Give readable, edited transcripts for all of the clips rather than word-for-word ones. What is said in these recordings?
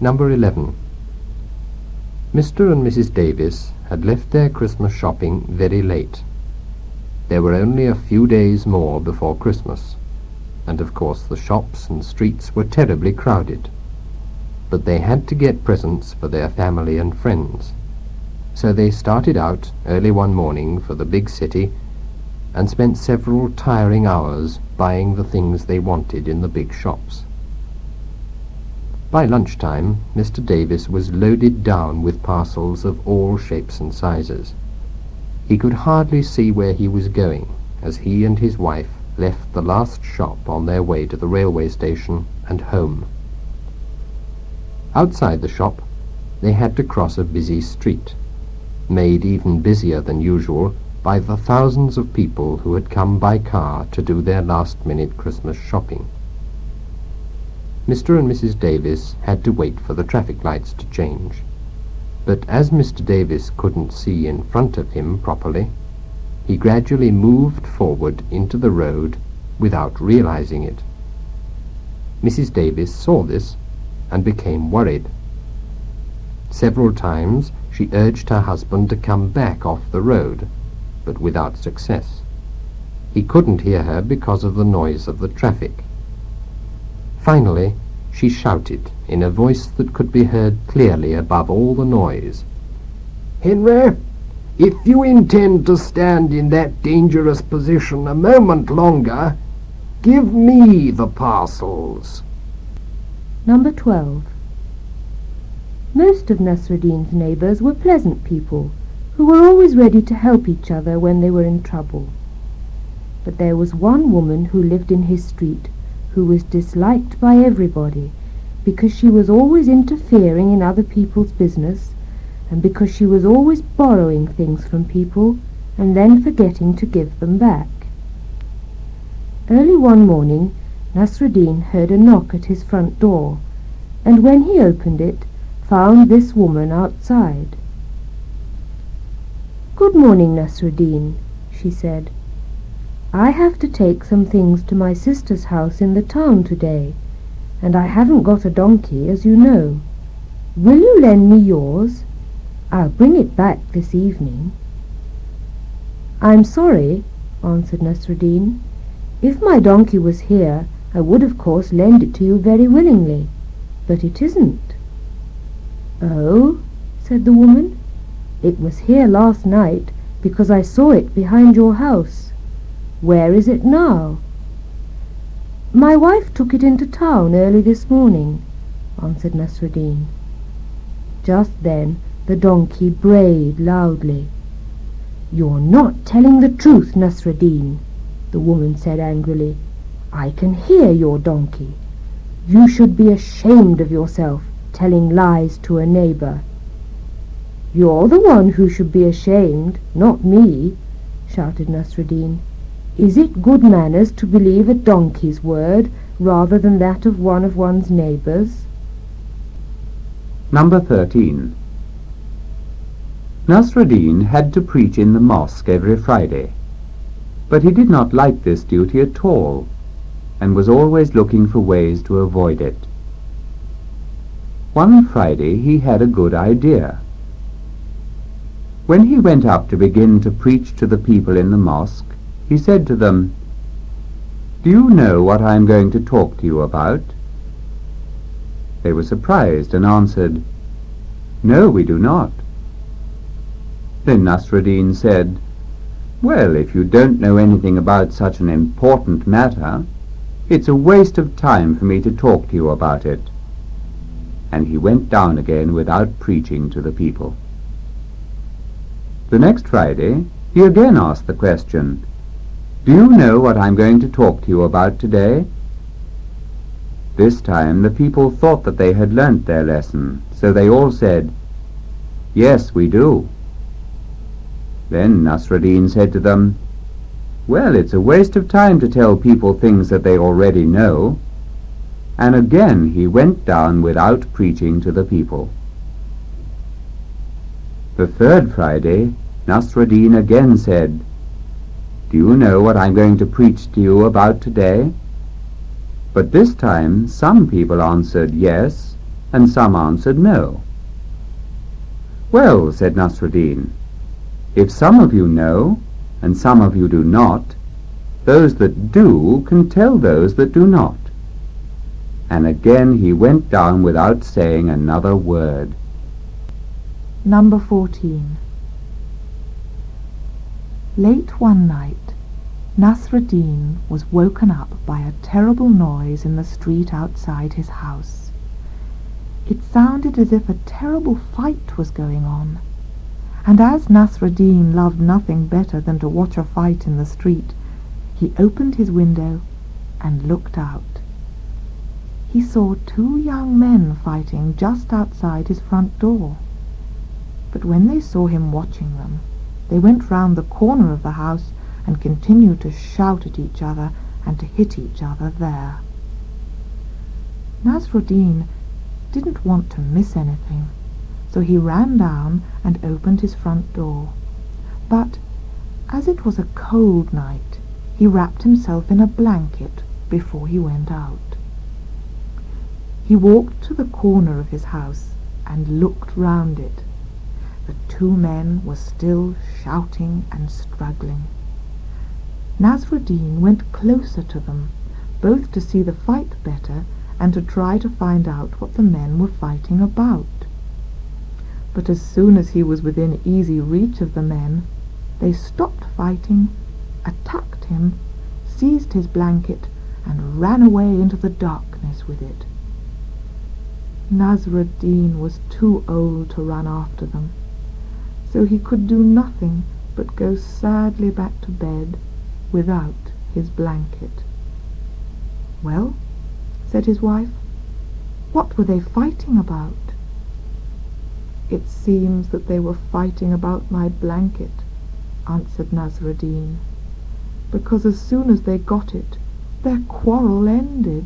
Number 11. Mr. and Mrs. Davis had left their Christmas shopping very late. There were only a few days more before Christmas, and of course the shops and streets were terribly crowded. But they had to get presents for their family and friends. So they started out early one morning for the big city and spent several tiring hours buying the things they wanted in the big shops. By lunchtime, Mr. Davis was loaded down with parcels of all shapes and sizes. He could hardly see where he was going as he and his wife left the last shop on their way to the railway station and home. Outside the shop, they had to cross a busy street, made even busier than usual by the thousands of people who had come by car to do their last-minute Christmas shopping. Mr. and Mrs. Davis had to wait for the traffic lights to change, but as Mr. Davis couldn't see in front of him properly, he gradually moved forward into the road without realizing it. Mrs. Davis saw this and became worried. Several times she urged her husband to come back off the road, but without success. He couldn't hear her because of the noise of the traffic. Finally, she shouted in a voice that could be heard clearly above all the noise, "Henry, if you intend to stand in that dangerous position a moment longer, give me the parcels." Number 12. Most of Nasruddin's neighbours were pleasant people who were always ready to help each other when they were in trouble. But there was one woman who lived in his street who was disliked by everybody because she was always interfering in other people's business and because she was always borrowing things from people and then forgetting to give them back. Early one morning, Nasruddin heard a knock at his front door, and when he opened it, found this woman outside. "Good morning, Nasruddin," she said. "I have to take some things to my sister's house in the town today, and I haven't got a donkey, as you know. Will you lend me yours? I'll bring it back this evening." "I'm sorry," answered Nasruddin. "If my donkey was here, I would of course lend it to you very willingly, but it isn't." "Oh," said the woman, "it was here last night because I saw it behind your house. Where is it now?" "My wife took it into town early this morning," answered Nasruddin. Just then the donkey brayed loudly. "You're not telling the truth, Nasruddin," the woman said angrily. "I can hear your donkey. You should be ashamed of yourself, telling lies to a neighbour." "You're the one who should be ashamed, not me," shouted Nasruddin. "Is it good manners to believe a donkey's word rather than that of one's neighbours?" Number 13. Nasruddin had to preach in the mosque every Friday, but he did not like this duty at all, and was always looking for ways to avoid it. One Friday he had a good idea. When he went up to begin to preach to the people in the mosque, he said to them, "Do you know what I am going to talk to you about?" They were surprised and answered, "No, we do not." Then Nasruddin said, "Well, if you don't know anything about such an important matter, it's a waste of time for me to talk to you about it." And he went down again without preaching to the people. The next Friday he again asked the question, "Do you know what I'm going to talk to you about today?" This time the people thought that they had learnt their lesson, so they all said, "Yes, we do." Then Nasruddin said to them, "Well, it's a waste of time to tell people things that they already know." And again he went down without preaching to the people. The third Friday Nasruddin again said, "Do you know what I'm going to preach to you about today?" But this time some people answered yes, and some answered no. "Well," said Nasruddin, "if some of you know, and some of you do not, those that do can tell those that do not." And again he went down without saying another word. Number 14. Late one night, Nasruddin was woken up by a terrible noise in the street outside his house. It sounded as if a terrible fight was going on, and as Nasruddin loved nothing better than to watch a fight in the street, he opened his window and looked out. He saw 2 young men fighting just outside his front door. But when they saw him watching them, they went round the corner of the house and continued to shout at each other and to hit each other there. Nasruddin didn't want to miss anything, so he ran down and opened his front door. But as it was a cold night, he wrapped himself in a blanket before he went out. He walked to the corner of his house and looked round it. The 2 men were still shouting and struggling. Nasruddin went closer to them, both to see the fight better and to try to find out what the men were fighting about. But as soon as he was within easy reach of the men, they stopped fighting, attacked him, seized his blanket, and ran away into the darkness with it. Nasruddin was too old to run after them, so he could do nothing but go sadly back to bed without his blanket. "Well," said his wife, "what were they fighting about?" "It seems that they were fighting about my blanket," answered Nasruddin, "because as soon as they got it, their quarrel ended."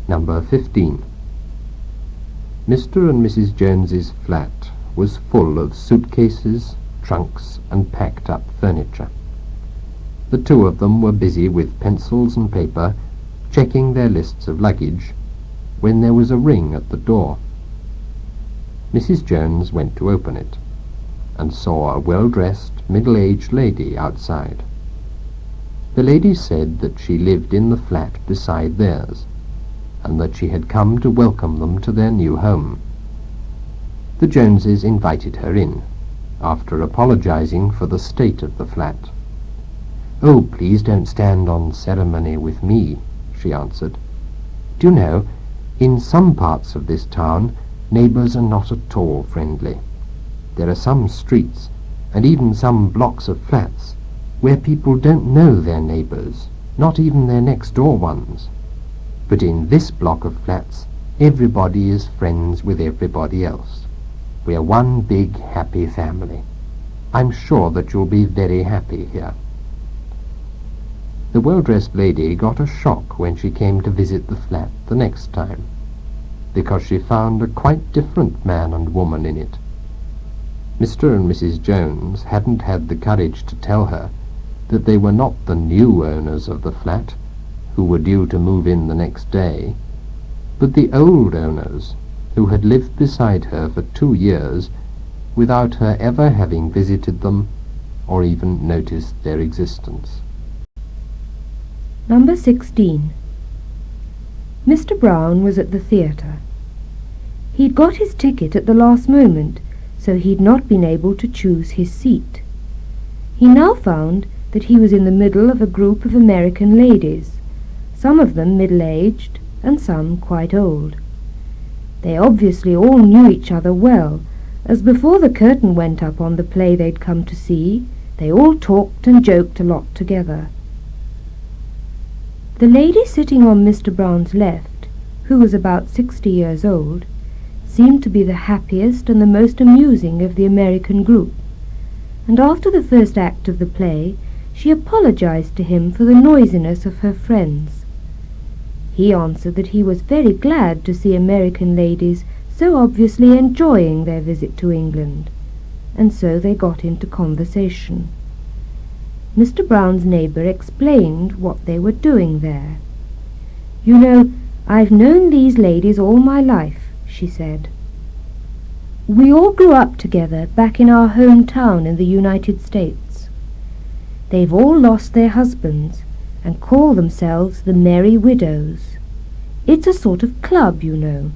Number 15. Mr. and Mrs. Jones's flat was full of suitcases, trunks, and packed-up furniture. The 2 of them were busy with pencils and paper, checking their lists of luggage, when there was a ring at the door. Mrs. Jones went to open it, and saw a well-dressed, middle-aged lady outside. The lady said that she lived in the flat beside theirs, and that she had come to welcome them to their new home. The Joneses invited her in, after apologizing for the state of the flat. "Oh, please don't stand on ceremony with me," she answered. "Do you know, in some parts of this town, neighbours are not at all friendly. There are some streets, and even some blocks of flats, where people don't know their neighbours, not even their next-door ones. But in this block of flats, everybody is friends with everybody else. We are one big, happy family. I'm sure that you'll be very happy here." The well-dressed lady got a shock when she came to visit the flat the next time, because she found a quite different man and woman in it. Mr. and Mrs. Jones hadn't had the courage to tell her that they were not the new owners of the flat, who were due to move in the next day, but the old owners, who had lived beside her for 2 years without her ever having visited them or even noticed their existence. Number 16. Mr. Brown was at the theatre. He'd got his ticket at the last moment, so he'd not been able to choose his seat. He now found that he was in the middle of a group of American ladies, some of them middle-aged and some quite old. They obviously all knew each other well, as before the curtain went up on the play they'd come to see, they all talked and joked a lot together. The lady sitting on Mr. Brown's left, who was about 60 years old, seemed to be the happiest and the most amusing of the American group, and after the first act of the play she apologized to him for the noisiness of her friends. He answered that he was very glad to see American ladies so obviously enjoying their visit to England, and so they got into conversation. Mr. Brown's neighbour explained what they were doing there. "You know, "I've known these ladies all my life," she said. "We all grew up together back in our hometown in the United States. They've all lost their husbands and call themselves the Merry Widows. It's a sort of club, you know.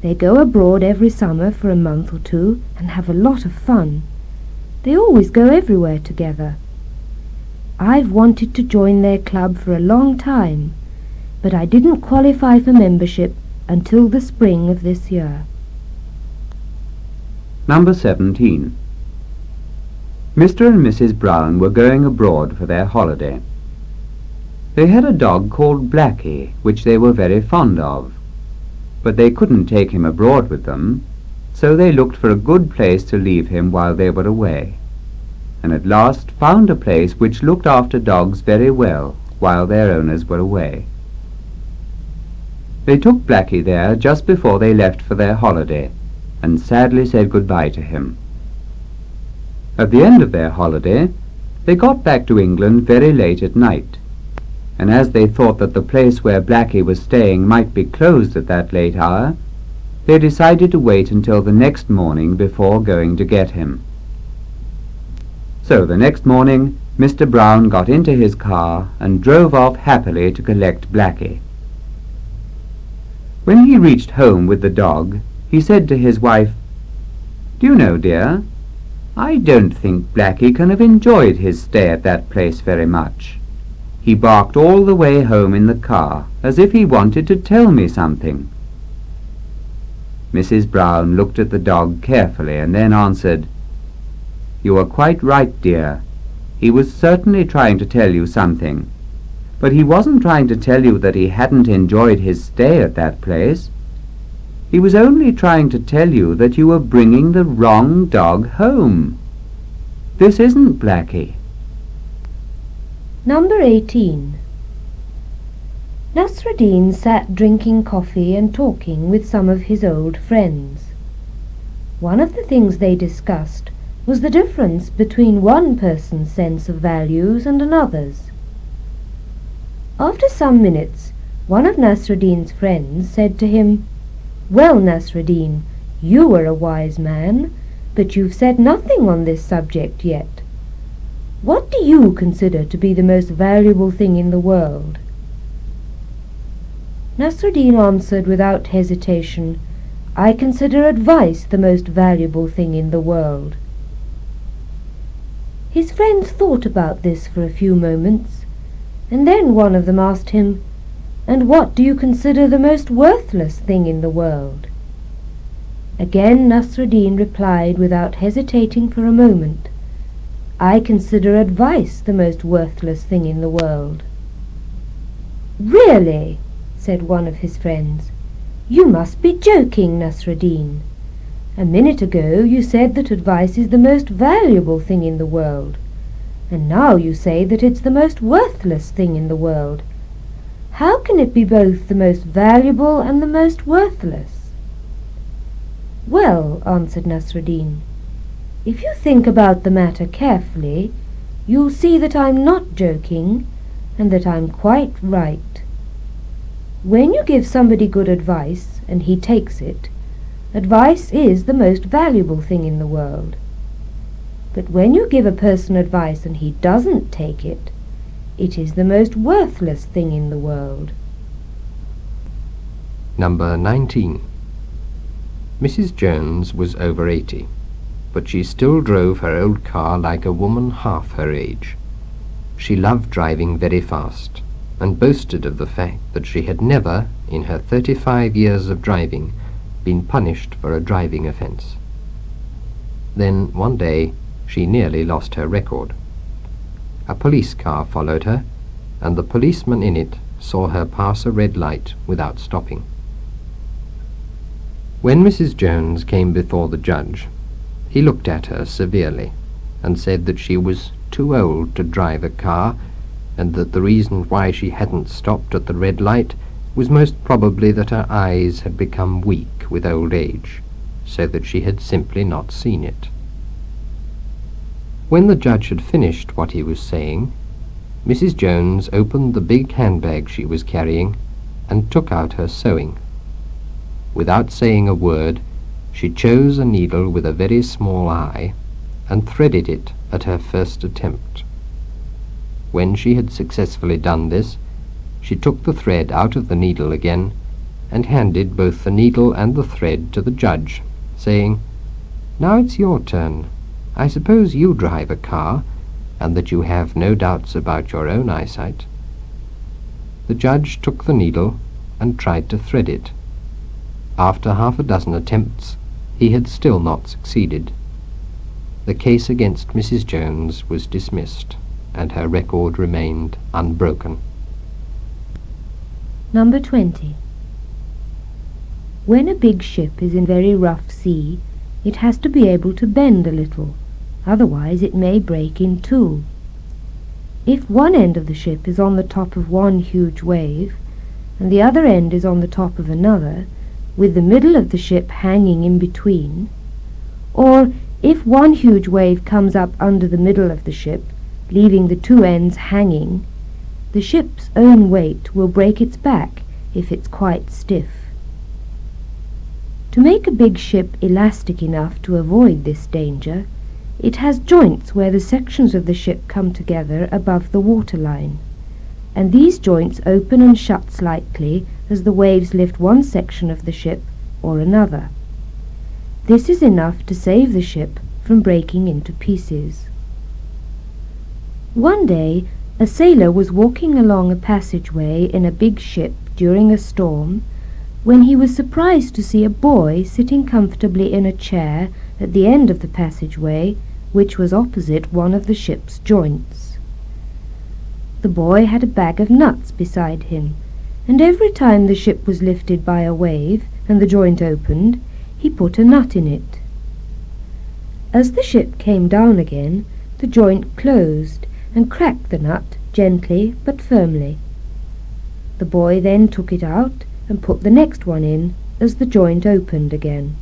They go abroad every summer for a month or two and have a lot of fun. They always go everywhere together. I've wanted to join their club for a long time, but I didn't qualify for membership until the spring of this year." Number 17. Mr. and Mrs. Brown were going abroad for their holiday. They had a dog called Blackie, which they were very fond of, but they couldn't take him abroad with them, so they looked for a good place to leave him while they were away, and at last found a place which looked after dogs very well while their owners were away. They took Blackie there just before they left for their holiday, and sadly said good-bye to him. At the end of their holiday, they got back to England very late at night, and as they thought that the place where Blackie was staying might be closed at that late hour, they decided to wait until the next morning before going to get him. So the next morning, Mr. Brown got into his car and drove off happily to collect Blackie. When he reached home with the dog, he said to his wife, "Do you know, dear, I don't think Blackie can have enjoyed his stay at that place very much. He barked all the way home in the car, as if he wanted to tell me something." Mrs. Brown looked at the dog carefully and then answered, "You are quite right, dear. He was certainly trying to tell you something, but he wasn't trying to tell you that he hadn't enjoyed his stay at that place. He was only trying to tell you that you were bringing the wrong dog home. This isn't Blackie." Number 18. Nasruddin sat drinking coffee and talking with some of his old friends. One of the things they discussed was the difference between one person's sense of values and another's. After some minutes, one of Nasruddin's friends said to him, "Well, Nasruddin, you are a wise man, but you've said nothing on this subject yet. What do you consider to be the most valuable thing in the world?" Nasruddin answered without hesitation, "I consider advice the most valuable thing in the world." His friends thought about this for a few moments, and then one of them asked him, "And what do you consider the most worthless thing in the world?" Again Nasruddin replied without hesitating for a moment, "I consider advice the most worthless thing in the world." "Really?" said one of his friends. "You must be joking, Nasruddin. A minute ago you said that advice is the most valuable thing in the world, and now you say that it's the most worthless thing in the world. How can it be both the most valuable and the most worthless?" "Well," answered Nasruddin, "if you think about the matter carefully, you'll see that I'm not joking, and that I'm quite right. When you give somebody good advice, and he takes it, advice is the most valuable thing in the world. But when you give a person advice and he doesn't take it, it is the most worthless thing in the world." Number 19. Mrs. Jones was over 80, but she still drove her old car like a woman half her age. She loved driving very fast, and boasted of the fact that she had never, in her 35 years of driving, been punished for a driving offence. Then, one day, she nearly lost her record. A police car followed her, and the policeman in it saw her pass a red light without stopping. When Mrs. Jones came before the judge, he looked at her severely and said that she was too old to drive a car, and that the reason why she hadn't stopped at the red light was most probably that her eyes had become weak with old age, so that she had simply not seen it. When the judge had finished what he was saying, Mrs. Jones opened the big handbag she was carrying and took out her sewing. Without saying a word, she chose a needle with a very small eye and threaded it at her first attempt. When she had successfully done this, she took the thread out of the needle again and handed both the needle and the thread to the judge, saying, "Now it's your turn. I suppose you drive a car, and that you have no doubts about your own eyesight." The judge took the needle and tried to thread it. After half a dozen attempts, he had still not succeeded. The case against Mrs. Jones was dismissed, and her record remained unbroken. Number 20. When a big ship is in very rough sea, it has to be able to bend a little, otherwise it may break in two. If one end of the ship is on the top of one huge wave, and the other end is on the top of another, with the middle of the ship hanging in between, or if one huge wave comes up under the middle of the ship, leaving the two ends hanging, the ship's own weight will break its back if it's quite stiff. To make a big ship elastic enough to avoid this danger, it has joints where the sections of the ship come together above the waterline, and these joints open and shut slightly as the waves lift one section of the ship or another. This is enough to save the ship from breaking into pieces. One day, a sailor was walking along a passageway in a big ship during a storm when he was surprised to see a boy sitting comfortably in a chair at the end of the passageway, which was opposite one of the ship's joints. The boy had a bag of nuts beside him, and every time the ship was lifted by a wave and the joint opened, he put a nut in it. As the ship came down again, the joint closed and cracked the nut gently but firmly. The boy then took it out and put the next one in as the joint opened again.